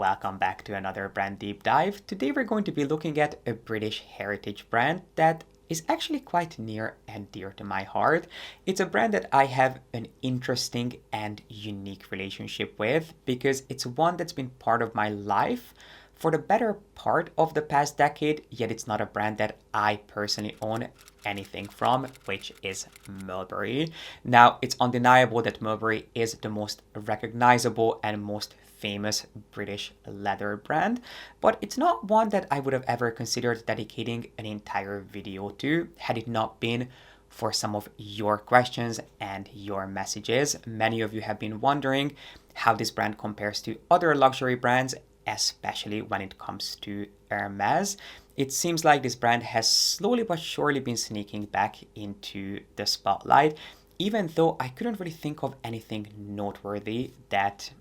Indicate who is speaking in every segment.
Speaker 1: welcome back to another brand deep dive. Today we're going to be looking at a British heritage brand that is actually quite near and dear to my heart. It's a brand that I have an interesting and unique relationship with because it's one that's been part of my life for the better part of the past decade, yet it's not a brand that I personally own anything from, which is Mulberry. Now, it's undeniable that Mulberry is the most recognizable and most famous British leather brand, but it's not one that I would have ever considered dedicating an entire video to had it not been for some of your questions and your messages. Many of you have been wondering how this brand compares to other luxury brands, especially when it comes to Hermes. It seems like this brand has slowly but surely been sneaking back into the spotlight, even though I couldn't really think of anything noteworthy that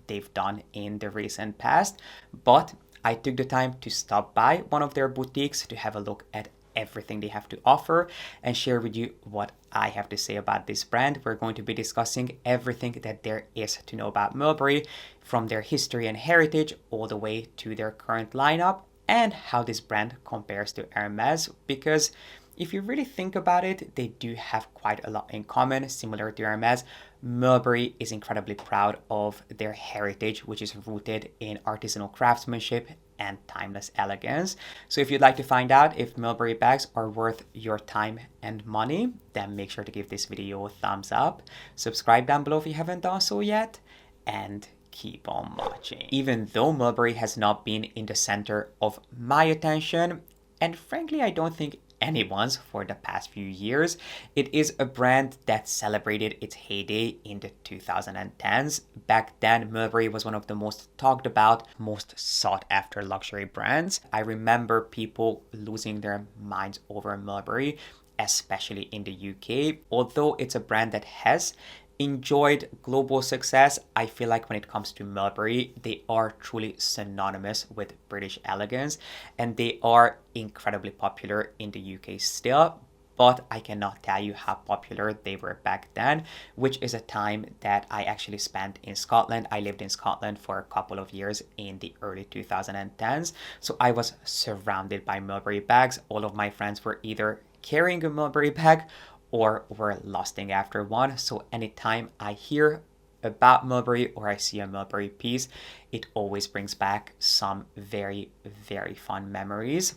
Speaker 1: they've done in the recent past. But I took the time to stop by one of their boutiques to have a look at everything they have to offer and share with you what I have to say about this brand. We're going to be discussing everything that there is to know about Mulberry, from their history and heritage all the way to their current lineup, and how this brand compares to Hermes, because if you really think about it, they do have quite a lot in common. Similar to Hermes, Mulberry is incredibly proud of their heritage, which is rooted in artisanal craftsmanship and timeless elegance. So if you'd like to find out if Mulberry bags are worth your time and money, then make sure to give this video a thumbs up. Subscribe down below if you haven't done so yet, and keep on watching. Even though Mulberry has not been in the center of my attention, and frankly I don't think anyone's for the past few years, it is a brand that celebrated its heyday in the 2010s. Back then, Mulberry was one of the most talked about, most sought after luxury brands. I remember people losing their minds over Mulberry, especially in the UK. Although it's a brand that has enjoyed global success, I feel like when it comes to Mulberry, they are truly synonymous with British elegance, and they are incredibly popular in the UK still. But I cannot tell you how popular they were back then, which is a time that I actually spent in Scotland. I lived in Scotland for a couple of years in the early 2010s, so I was surrounded by Mulberry bags. All of my friends were either carrying a Mulberry bag or were lusting after one. So anytime I hear about Mulberry or I see a Mulberry piece, it always brings back some very, very fun memories.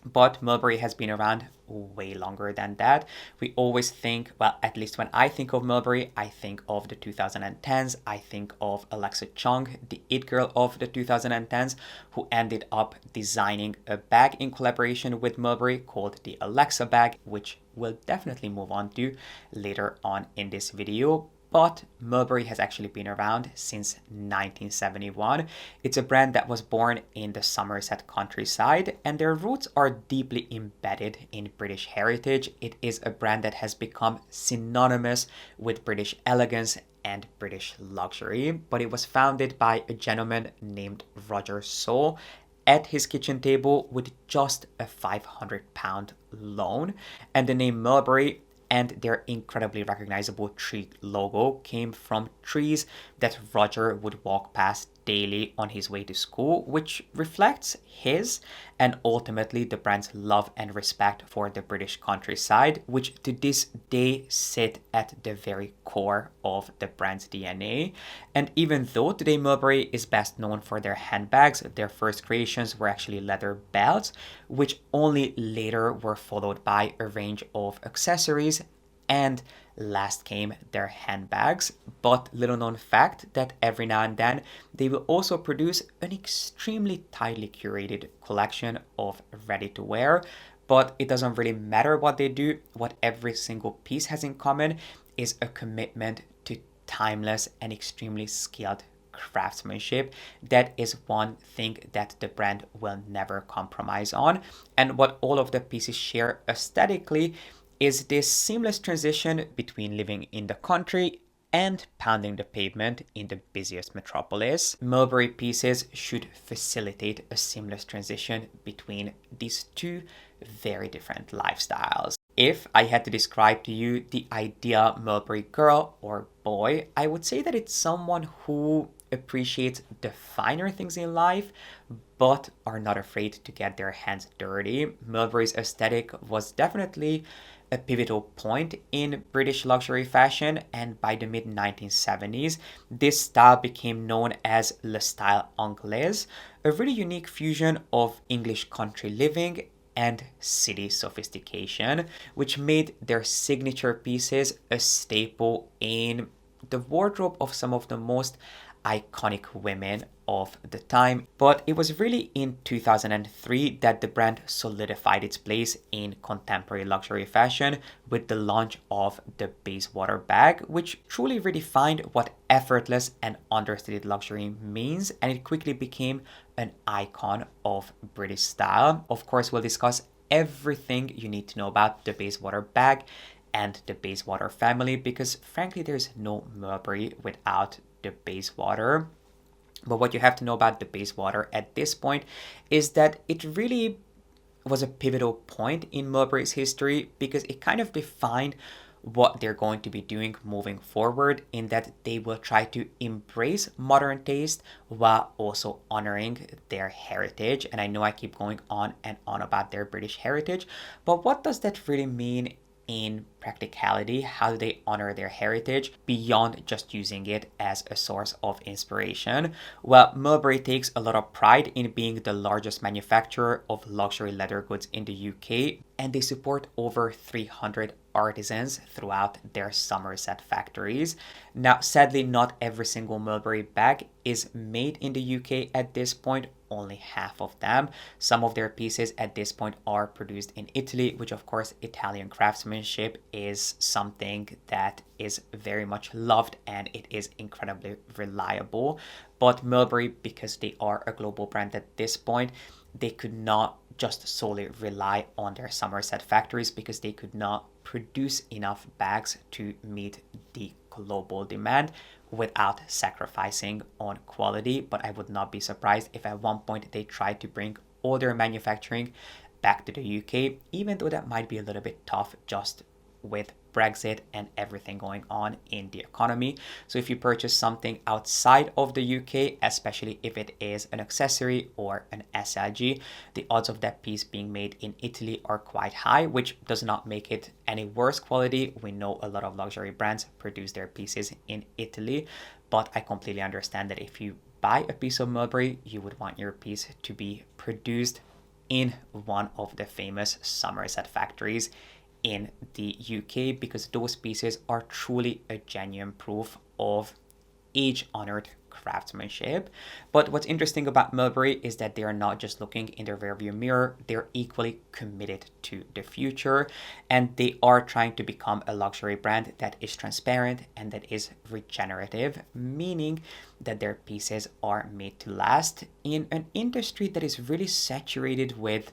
Speaker 1: But Mulberry has been around way longer than that. We always think, well, at least when I think of Mulberry, I think of the 2010s. I think of Alexa Chung, the it girl of the 2010s, who ended up designing a bag in collaboration with Mulberry called the Alexa bag, which we'll definitely move on to later on in this video. But Mulberry has actually been around since 1971. It's a brand that was born in the Somerset countryside, and their roots are deeply embedded in British heritage. It is a brand that has become synonymous with British elegance and British luxury, but it was founded by a gentleman named Roger Soule at his kitchen table with just a £500 loan. And the name Mulberry and their incredibly recognizable tree logo came from trees that Roger would walk past daily on his way to school, which reflects his and ultimately the brand's love and respect for the British countryside, which to this day sit at the very core of the brand's DNA. And even though today Mulberry is best known for their handbags, their first creations were actually leather belts, which only later were followed by a range of accessories, and last came their handbags. But little known fact that every now and then they will also produce an extremely tightly curated collection of ready to wear. But it doesn't really matter what they do. What every single piece has in common is a commitment to timeless and extremely skilled craftsmanship. That is one thing that the brand will never compromise on. And what all of the pieces share aesthetically is this seamless transition between living in the country and pounding the pavement in the busiest metropolis. Mulberry pieces should facilitate a seamless transition between these two very different lifestyles. If I had to describe to you the ideal Mulberry girl or boy, I would say that it's someone who appreciates the finer things in life, but are not afraid to get their hands dirty. Mulberry's aesthetic was definitely a pivotal point in British luxury fashion, and by the mid 1970s, this style became known as Le Style Anglais, a really unique fusion of English country living and city sophistication, which made their signature pieces a staple in the wardrobe of some of the most iconic women of the time. But it was really in 2003 that the brand solidified its place in contemporary luxury fashion with the launch of the Bayswater bag, which truly redefined what effortless and understated luxury means, and it quickly became an icon of British style. Of course, we'll discuss everything you need to know about the Bayswater bag and the Bayswater family, because frankly there's no Mulberry without the Bayswater. But what you have to know about the Bayswater at this point is that it really was a pivotal point in Mulberry's history, because it kind of defined what they're going to be doing moving forward, in that they will try to embrace modern taste while also honoring their heritage. And I know I keep going on and on about their British heritage, but what does that really mean in practicality? How do they honor their heritage beyond just using it as a source of inspiration? Well, Mulberry takes a lot of pride in being the largest manufacturer of luxury leather goods in the UK, and they support over 300 artisans throughout their Somerset factories. Now, sadly, not every single Mulberry bag is made in the UK at this point, only half of them. Some of their pieces at this point are produced in Italy, which of course Italian craftsmanship is something that is very much loved, and it is incredibly reliable. But Mulberry, because they are a global brand at this point, they could not just solely rely on their Somerset factories, because they could not produce enough bags to meet the global demand without sacrificing on quality. But I would not be surprised if at one point they tried to bring all their manufacturing back to the UK, even though that might be a little bit tough just with Brexit and everything going on in the economy. So if you purchase something outside of the UK, especially if it is an accessory or an SLG, the odds of that piece being made in Italy are quite high, which does not make it any worse quality. We know a lot of luxury brands produce their pieces in Italy, but I completely understand that if you buy a piece of Mulberry, you would want your piece to be produced in one of the famous Somerset factories in the UK, because those pieces are truly a genuine proof of age-honored craftsmanship. But what's interesting about Mulberry is that they are not just looking in their rearview mirror, they're equally committed to the future, and they are trying to become a luxury brand that is transparent and that is regenerative, meaning that their pieces are made to last in an industry that is really saturated with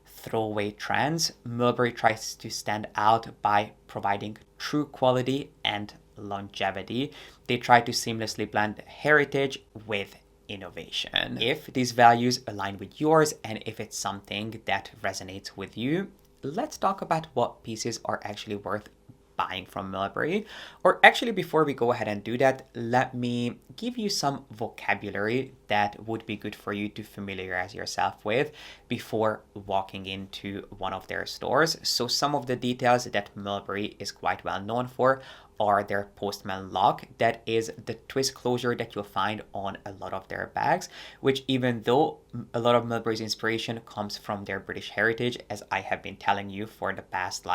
Speaker 1: throwaway trends. Mulberry tries to stand out by providing true quality and longevity. They try to seamlessly blend heritage with innovation. If these values align with yours, and if it's something that resonates with you, let's talk about what pieces are actually worth buying from Mulberry. Or actually, before we go ahead and do that, let me give you some vocabulary that would be good for you to familiarize yourself with before walking into one of their stores. So some of the details that Mulberry is quite well known for are their postman lock. That is the twist closure that you'll find on a lot of their bags, which, even though a lot of Mulberry's inspiration comes from their British heritage, as I have been telling you for the past,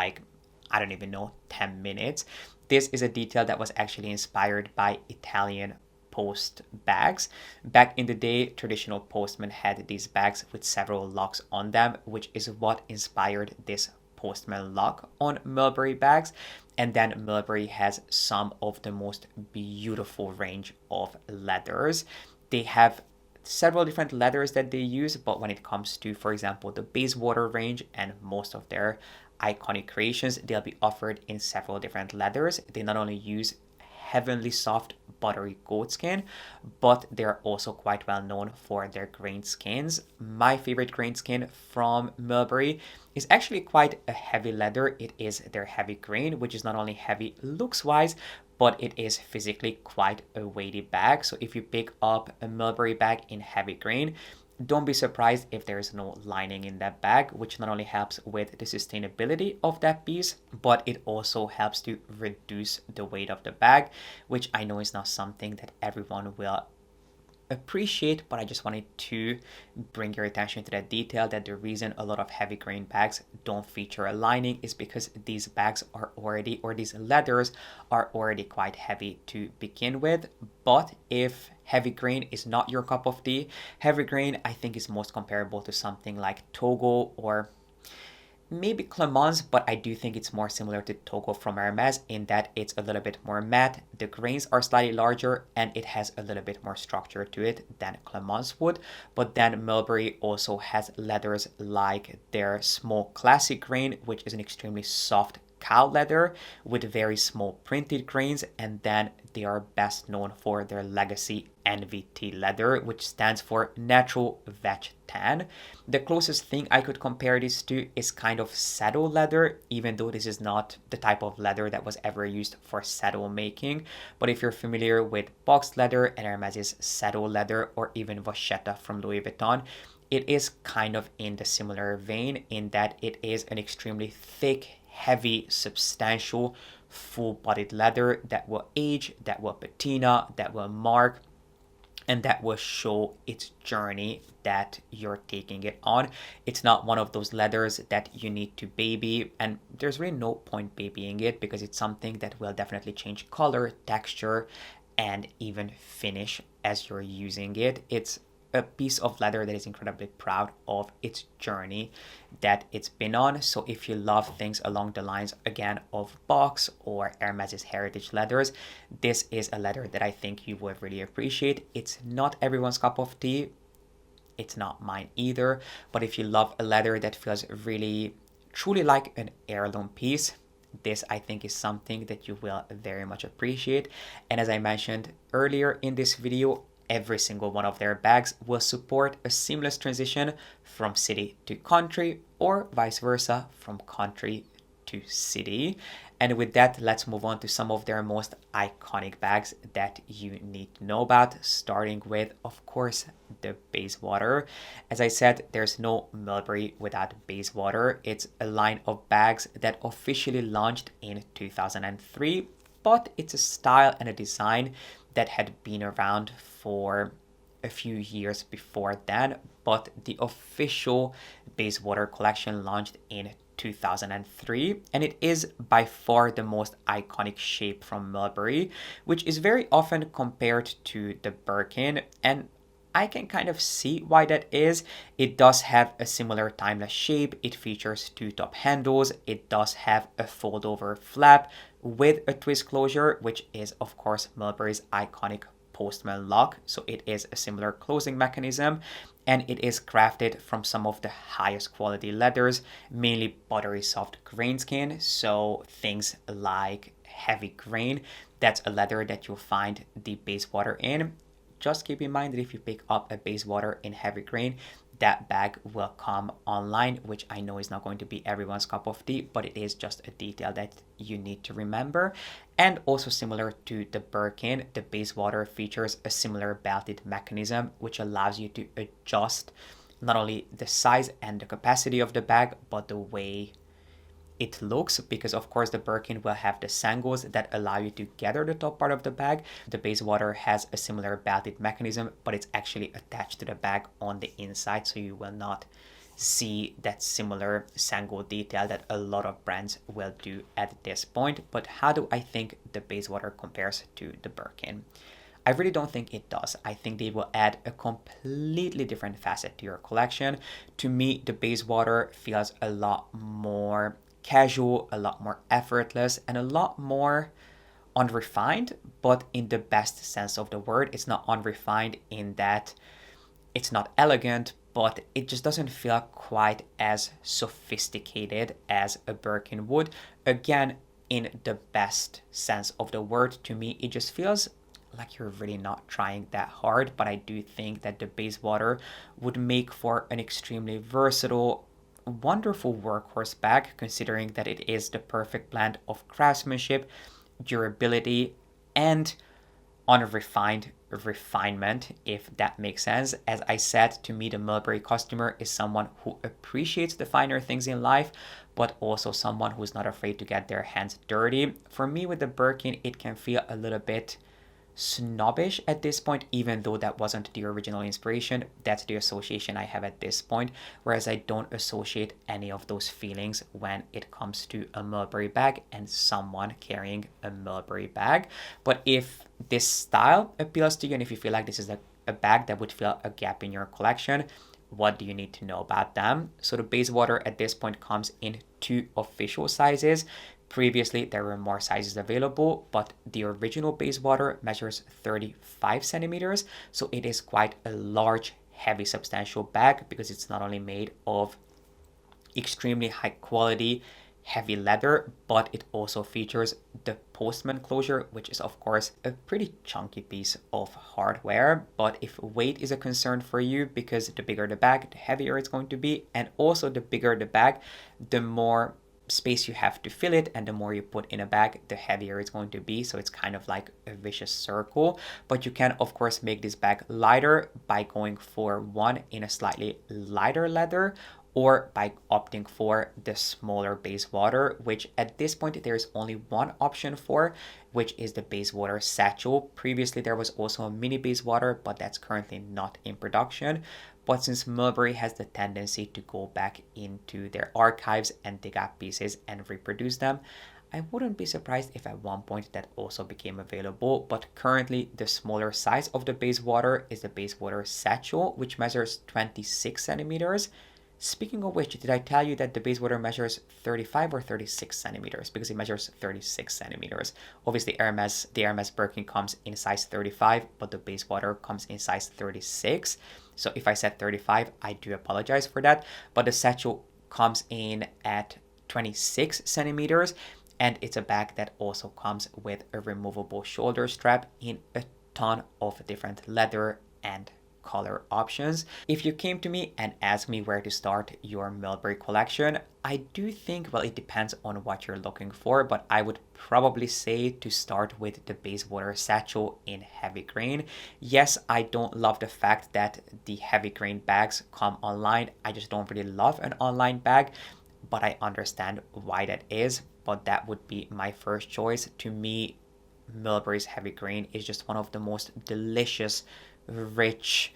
Speaker 1: I don't even know, 10 minutes. This is a detail that was actually inspired by Italian post bags. Back in the day, traditional postmen had these bags with several locks on them, which is what inspired this postman lock on Mulberry bags. And then Mulberry has some of the most beautiful range of leathers. They have several different leathers that they use, but when it comes to, for example, the Bayswater range and most of their iconic creations, they'll be offered in several different leathers. They not only use heavenly soft buttery goat skin, but they're also quite well known for their grain skins. My favorite grain skin from Mulberry is actually quite a heavy leather. It is their heavy grain, which is not only heavy looks wise, but it is physically quite a weighty bag. So if you pick up a Mulberry bag in heavy grain, don't be surprised if there is no lining in that bag, which not only helps with the sustainability of that piece, but it also helps to reduce the weight of the bag, which I know is not something that everyone will appreciate, but I just wanted to bring your attention to that detail, that the reason a lot of heavy grain bags don't feature a lining is because these bags are already, or these leathers are already quite heavy to begin with. But if heavy grain is not your cup of tea, heavy grain I think is most comparable to something like Togo or maybe Clemence, but I do think it's more similar to Togo from Hermes in that it's a little bit more matte, the grains are slightly larger, and it has a little bit more structure to it than Clemence would. But then Mulberry also has leathers like their small classic grain, which is an extremely soft cow leather with very small printed grains, and then they are best known for their legacy NVT leather, which stands for natural veg tan. The closest thing I could compare this to is kind of saddle leather, even though this is not the type of leather that was ever used for saddle making. But if you're familiar with boxed leather and Hermes's saddle leather, or even Vachetta from Louis Vuitton, it is kind of in the similar vein in that it is an extremely thick, heavy, substantial, full-bodied leather that will age, that will patina, that will mark, and that will show its journey that you're taking it on. It's not one of those leathers that you need to baby, and there's really no point babying it because it's something that will definitely change color, texture, and even finish as you're using it. It's a piece of leather that is incredibly proud of its journey that it's been on. So if you love things along the lines again of box or Hermes's heritage leathers, this is a leather that I think you would really appreciate. It's not everyone's cup of tea. It's not mine either. But if you love a leather that feels really truly like an heirloom piece, this I think is something that you will very much appreciate. And as I mentioned earlier in this video, every single one of their bags will support a seamless transition from city to country, or vice versa, from country to city. And with that, let's move on to some of their most iconic bags that you need to know about, starting with, of course, the Bayswater. As I said, there's no Mulberry without Bayswater. It's a line of bags that officially launched in 2003, but it's a style and a design that had been around for a few years before then, but the official Bayswater collection launched in 2003, and it is by far the most iconic shape from Mulberry, which is very often compared to the Birkin, and I can kind of see why that is. It does have a similar timeless shape, it features two top handles, it does have a fold over flap with a twist closure, which is of course Mulberry's iconic postman lock, so it is a similar closing mechanism, and it is crafted from some of the highest quality leathers, mainly buttery soft grain skin, so things like heavy grain, that's a leather that you'll find the Bayswater in. Just keep in mind that if you pick up a Bayswater in heavy grain, that bag will come online, which I know is not going to be everyone's cup of tea, but it is just a detail that you need to remember. And also similar to the Birkin, the Bayswater features a similar belted mechanism, which allows you to adjust not only the size and the capacity of the bag, but the way it looks, because of course the Birkin will have the sangles that allow you to gather the top part of the bag. The Bayswater has a similar belted mechanism, but it's actually attached to the bag on the inside, so you will not see that similar sangle detail that a lot of brands will do at this point. But how do I think the Bayswater compares to the Birkin? I really don't think it does. I think they will add a completely different facet to your collection. To me, the Bayswater feels a lot more casual, a lot more effortless, and a lot more unrefined, but in the best sense of the word. It's not unrefined in that it's not elegant, but it just doesn't feel quite as sophisticated as a Birkin would. Again, in the best sense of the word, to me, it just feels like you're really not trying that hard, but I do think that the Bayswater would make for an extremely versatile, wonderful workhorse bag, considering that it is the perfect blend of craftsmanship, durability, and unrefined refinement, if that makes sense. As I said, to me, the Mulberry customer is someone who appreciates the finer things in life, but also someone who's not afraid to get their hands dirty. For me, with the Birkin, it can feel a little bit snobbish at this point, even though that wasn't the original inspiration. That's the association I have at this point, whereas I don't associate any of those feelings when it comes to a Mulberry bag and someone carrying a Mulberry bag. But if this style appeals to you, and if you feel like this is a bag that would fill a gap in your collection, what do you need to know about them? So the Bayswater at this point comes in 2 official sizes. Previously, there were more sizes available, but the original Bayswater measures 35 centimeters, so it is quite a large, heavy, substantial bag because it's not only made of extremely high quality, heavy leather, but it also features the postman closure, which is of course a pretty chunky piece of hardware. But if weight is a concern for you, because the bigger the bag, the heavier it's going to be, and also the bigger the bag, the more space you have to fill it, and the more you put in a bag, the heavier it's going to be. So it's kind of like a vicious circle. But you can of course make this bag lighter by going for one in a slightly lighter leather, or by opting for the smaller Bayswater, which at this point there is only one option for, which is the Bayswater Satchel. Previously there was also a mini Bayswater, but that's currently not in production. But since Mulberry has the tendency to go back into their archives and dig up pieces and reproduce them, I wouldn't be surprised if at one point that also became available. But currently the smaller size of the Bayswater is the Bayswater Satchel, which measures 26 centimeters. Speaking of which, did I tell you that the Bayswater measures 35 or 36 centimeters? Because it measures 36 centimeters. Obviously, the Hermes Birkin comes in size 35, but the Bayswater comes in size 36. So if I said 35, I do apologize for that. But the satchel comes in at 26 centimeters, and it's a bag that also comes with a removable shoulder strap in a ton of different leather and color options. If you came to me and asked me where to start your Mulberry collection, I do think, well, it depends on what you're looking for, but I would probably say to start with the Bayswater Satchel in heavy grain. Yes, I don't love the fact that the heavy grain bags come online. I just don't really love an online bag, but I understand why that is. But that would be my first choice. To me, Mulberry's heavy grain is just one of the most delicious, rich,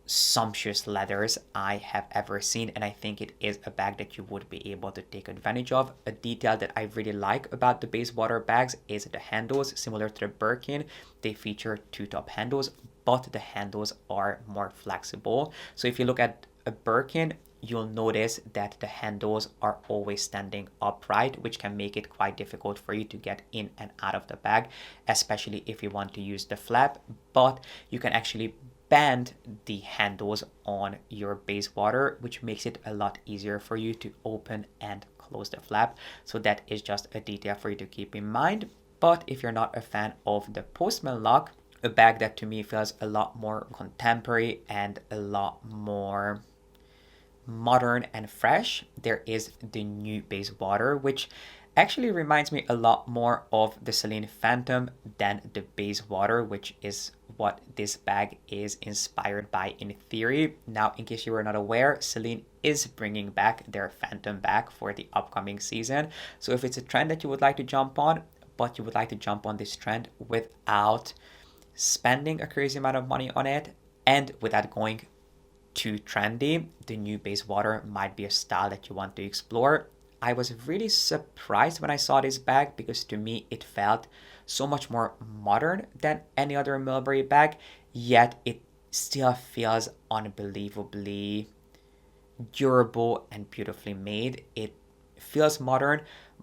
Speaker 1: sumptuous leathers I have ever seen, and I think it is a bag that you would be able to take advantage of. A detail that I really like about the Bayswater bags is the handles. Similar to the Birkin, they feature 2 top handles, but the handles are more flexible. So if you look at a Birkin, you'll notice that the handles are always standing upright, which can make it quite difficult for you to get in and out of the bag, especially if you want to use the flap. But you can actually bend the handles on your Bayswater, which makes it a lot easier for you to open and close the flap. So that is just a detail for you to keep in mind. But if you're not a fan of the Postman lock, a bag that to me feels a lot more contemporary and a lot more modern and fresh, there is the new Bayswater, which actually reminds me a lot more of the Celine Phantom than the Bayswater, which is what this bag is inspired by in theory. Now, in case you were not aware, Celine is bringing back their Phantom bag for the upcoming season. So if it's a trend that you would like to jump on, but you would like to jump on this trend without spending a crazy amount of money on it and without going too trendy, the new Bayswater might be a style that you want to explore. I was really surprised when I saw this bag because to me it felt so much more modern than any other Mulberry bag, yet it still feels unbelievably durable and beautifully made. It feels modern,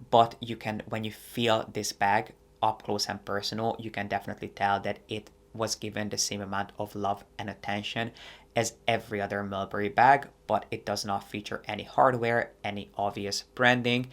Speaker 1: but you can, when you feel this bag up close and personal, you can definitely tell that it was given the same amount of love and attention as every other Mulberry bag, but it does not feature any hardware, any obvious branding,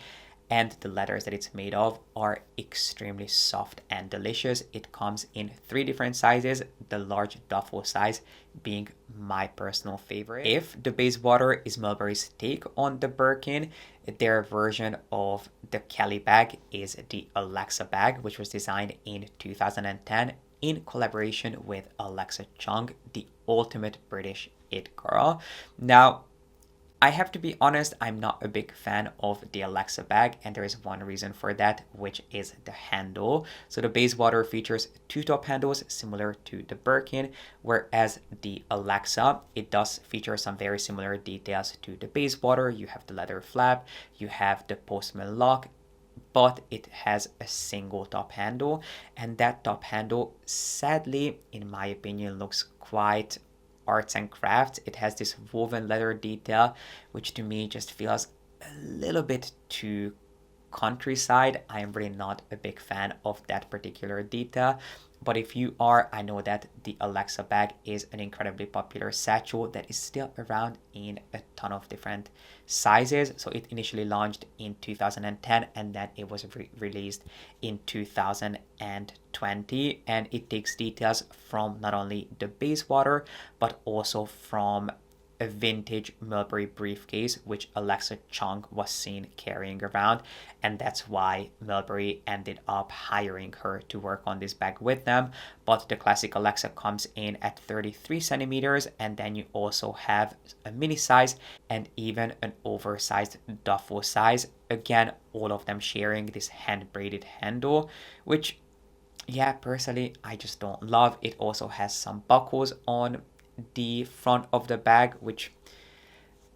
Speaker 1: and the leathers that it's made of are extremely soft and delicious. It comes in 3 different sizes, the large duffel size being my personal favorite. If the Bayswater is Mulberry's take on the Birkin, their version of the Kelly bag is the Alexa bag, which was designed in 2010 in collaboration with Alexa Chung, the ultimate British it girl. Now, I have to be honest, I'm not a big fan of the Alexa bag, and there is one reason for that, which is the handle. So the Bayswater features two top handles similar to the Birkin, whereas the Alexa, it does feature some very similar details to the Bayswater. You have the leather flap, you have the postman lock, but it has a single top handle, and that top handle, sadly, in my opinion, looks quite arts and crafts. It has this woven leather detail, which to me just feels a little bit too countryside. I am really not a big fan of that particular detail. But if you are, I know that the Alexa bag is an incredibly popular satchel that is still around in a ton of different sizes. So it initially launched in 2010 and then it was released in 2020. And it takes details from not only the Bayswater, but also from a vintage Mulberry briefcase, which Alexa Chung was seen carrying around. And that's why Mulberry ended up hiring her to work on this bag with them. But the classic Alexa comes in at 33 centimeters. And then you also have a mini size and even an oversized duffel size. Again, all of them sharing this hand braided handle, which, yeah, personally, I just don't love. It also has some buckles on the front of the bag, which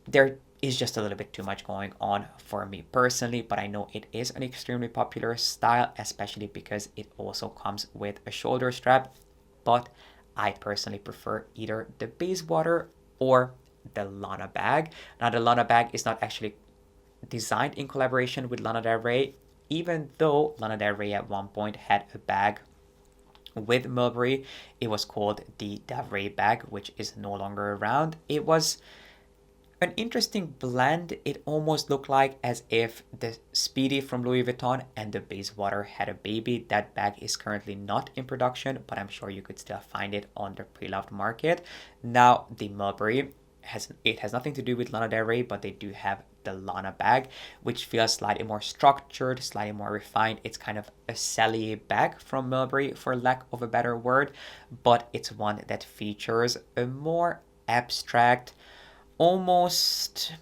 Speaker 1: there is just a little bit too much going on for me personally, but I know it is an extremely popular style, especially because it also comes with a shoulder strap. But I personally prefer either the Bayswater or the Lana bag. Now, the Lana bag is not actually designed in collaboration with Lana Del Rey, even though Lana Del Rey at one point had a bag with Mulberry. It was called the Del Rey bag, which is no longer around. It was an interesting blend. It almost looked like as if the Speedy from Louis Vuitton and the Bayswater had a baby. That bag is currently not in production, but I'm sure you could still find it on the pre-loved market. Now, the Mulberry has nothing to do with Lana Del Rey, but they do have the Lana bag, which feels slightly more structured, slightly more refined. It's kind of a cellier bag from Mulberry, for lack of a better word, but it's one that features a more abstract, almost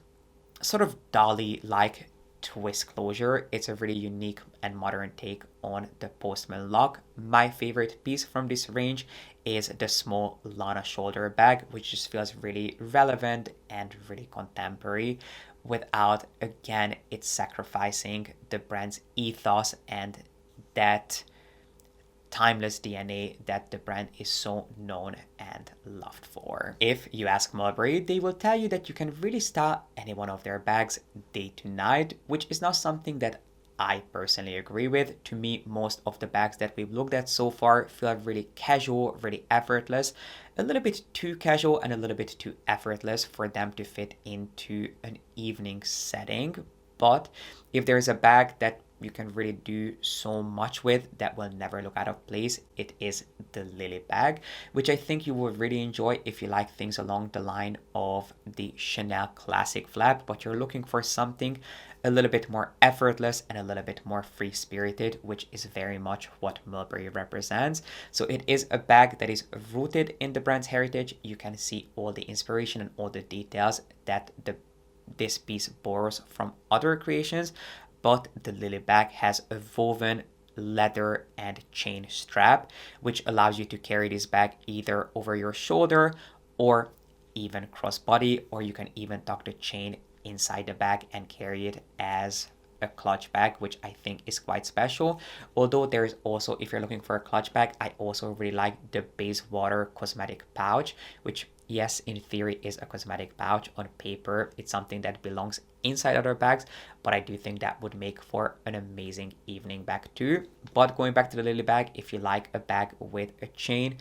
Speaker 1: sort of dolly-like twist closure. It's a really unique and modern take on the postman lock. My favorite piece from this range is the small Lana shoulder bag, which just feels really relevant and really contemporary without, again, it's sacrificing the brand's ethos and that timeless DNA that the brand is so known and loved for. If you ask Mulberry, they will tell you that you can really style any one of their bags day to night, which is not something that I personally agree with. To me, most of the bags that we've looked at so far feel really casual, really effortless, a little bit too casual and a little bit too effortless for them to fit into an evening setting. But if there's a bag that you can really do so much with that will never look out of place, it is the Lily bag, which I think you will really enjoy if you like things along the line of the Chanel classic flap, but you're looking for something a little bit more effortless and a little bit more free-spirited, which is very much what Mulberry represents. So it is a bag that is rooted in the brand's heritage. You can see all the inspiration and all the details that this piece borrows from other creations, but the Lily bag has a woven leather and chain strap, which allows you to carry this bag either over your shoulder or even crossbody, or you can even tuck the chain inside the bag and carry it as a clutch bag, which I think is quite special. Although there is also, if you're looking for a clutch bag, I also really like the Bayswater cosmetic pouch, which, yes, in theory is a cosmetic pouch. On paper, it's something that belongs inside other bags, but I do think that would make for an amazing evening bag too. But going back to the Lily bag, if you like a bag with a chain,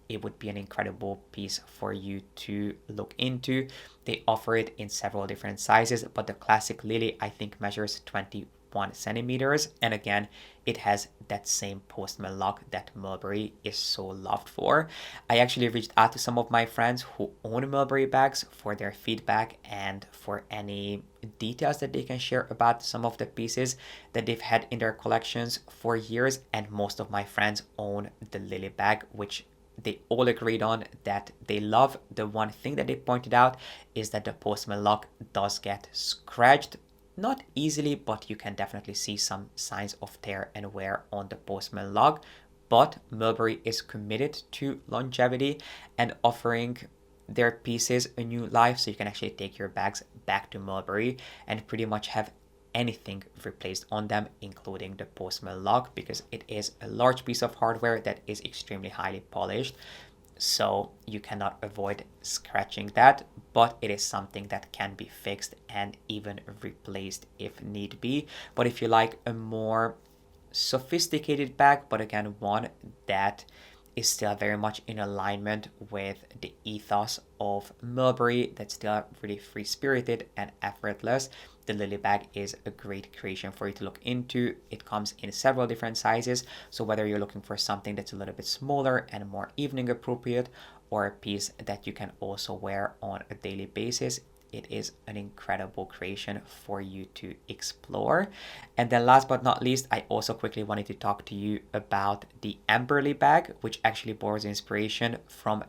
Speaker 1: it would be an incredible piece for you to look into. They offer it in several different sizes, but the classic Lily, I think, measures 21 1 centimeters. And again, it has that same postman lock that Mulberry is so loved for. I actually reached out to some of my friends who own Mulberry bags for their feedback and for any details that they can share about some of the pieces that they've had in their collections for years. And most of my friends own the Lily bag, which they all agreed on that they love. The one thing that they pointed out is that the postman lock does get scratched. Not easily, but you can definitely see some signs of tear and wear on the postman lock. But Mulberry is committed to longevity and offering their pieces a new life, so you can actually take your bags back to Mulberry and pretty much have anything replaced on them, including the postman lock, because it is a large piece of hardware that is extremely highly polished. So you cannot avoid scratching that, but it is something that can be fixed and even replaced if need be. But if you like a more sophisticated bag, but again, one that is still very much in alignment with the ethos of Mulberry, that's still really free-spirited and effortless, the Lily bag is a great creation for you to look into. It comes in several different sizes, so whether you're looking for something that's a little bit smaller and more evening appropriate, or a piece that you can also wear on a daily basis, it is an incredible creation for you to explore. And then last but not least, I also quickly wanted to talk to you about the Amberley bag, which actually borrows inspiration from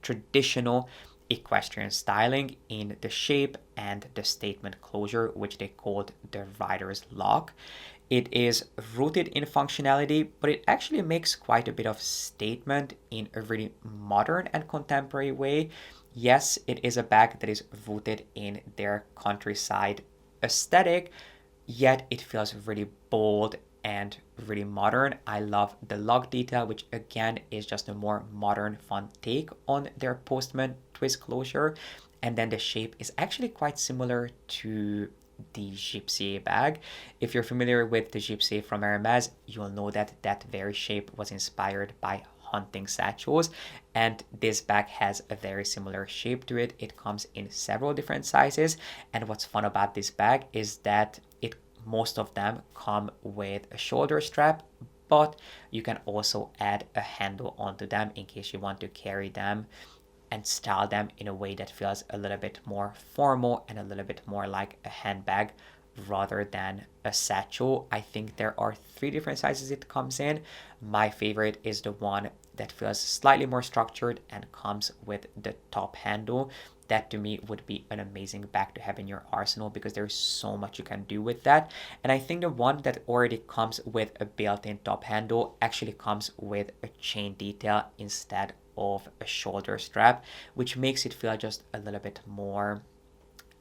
Speaker 1: traditional equestrian styling in the shape and the statement closure, which they called the rider's lock. It is rooted in functionality, but it actually makes quite a bit of statement in a really modern and contemporary way. Yes, it is a bag that is rooted in their countryside aesthetic, yet it feels really bold and really modern. I love the log detail, which again is just a more modern, fun take on their postman twist closure. And then the shape is actually quite similar to the G.P.S bag. If you're familiar with the G.P.S from Hermes, you'll know that that very shape was inspired by hunting satchels, and this bag has a very similar shape to it. It comes in several different sizes, and what's fun about this bag is that most of them come with a shoulder strap, but you can also add a handle onto them in case you want to carry them and style them in a way that feels a little bit more formal and a little bit more like a handbag rather than a satchel. I think there are 3 different sizes it comes in. My favorite is the one that feels slightly more structured and comes with the top handle. That to me would be an amazing bag to have in your arsenal because there's so much you can do with that. And I think the one that already comes with a built-in top handle actually comes with a chain detail instead of a shoulder strap, which makes it feel just a little bit more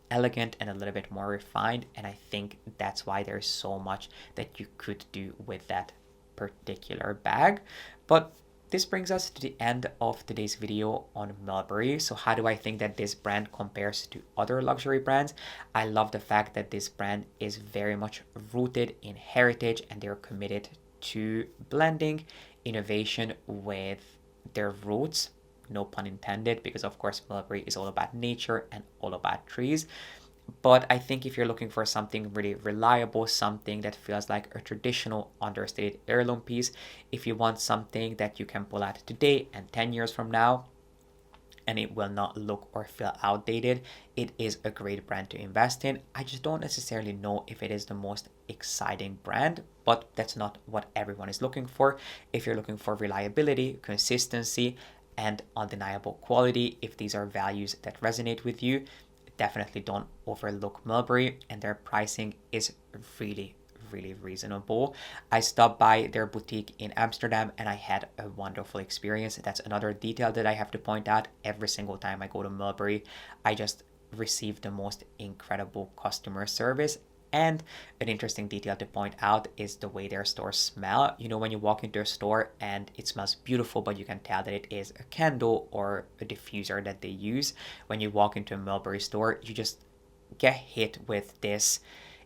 Speaker 1: elegant and a little bit more refined. And I think that's why there's so much that you could do with that particular bag. But this brings us to the end of today's video on Mulberry. So how do I think that this brand compares to other luxury brands? I love the fact that this brand is very much rooted in heritage and they're committed to blending innovation with their roots. No pun intended, because of course Mulberry is all about nature and all about trees. But I think if you're looking for something really reliable, something that feels like a traditional understated heirloom piece, if you want something that you can pull out today and 10 years from now, and it will not look or feel outdated, it is a great brand to invest in. I just don't necessarily know if it is the most exciting brand, but that's not what everyone is looking for. If you're looking for reliability, consistency, and undeniable quality, if these are values that resonate with you, definitely don't overlook Mulberry, and their pricing is really reasonable. I stopped by their boutique in Amsterdam and I had a wonderful experience. That's another detail that I have to point out. Every single time I go to Mulberry, I just receive the most incredible customer service. And an interesting detail to point out is the way their stores smell. You know, when you walk into a store and it smells beautiful, but you can tell that it is a candle or a diffuser that they use. When you walk into a Mulberry store, you just get hit with this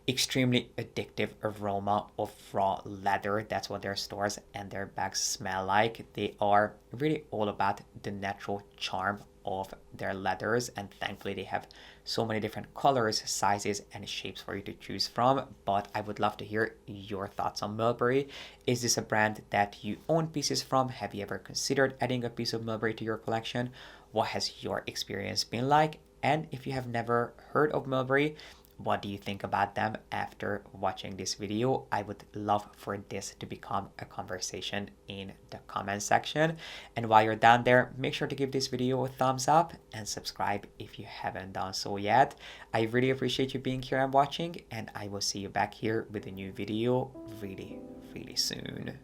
Speaker 1: extremely addictive aroma of raw leather. That's what their stores and their bags smell like. They are really all about the natural charm of their leathers, and thankfully they have so many different colors, sizes, and shapes for you to choose from. But I would love to hear your thoughts on Mulberry. Is this a brand that you own pieces from? Have you ever considered adding a piece of Mulberry to your collection? What has your experience been like? And if you have never heard of Mulberry, what do you think about them after watching this video? I would love for this to become a conversation in the comment section. And while you're down there, make sure to give this video a thumbs up and subscribe if you haven't done so yet. I really appreciate you being here and watching, and I will see you back here with a new video really, really soon.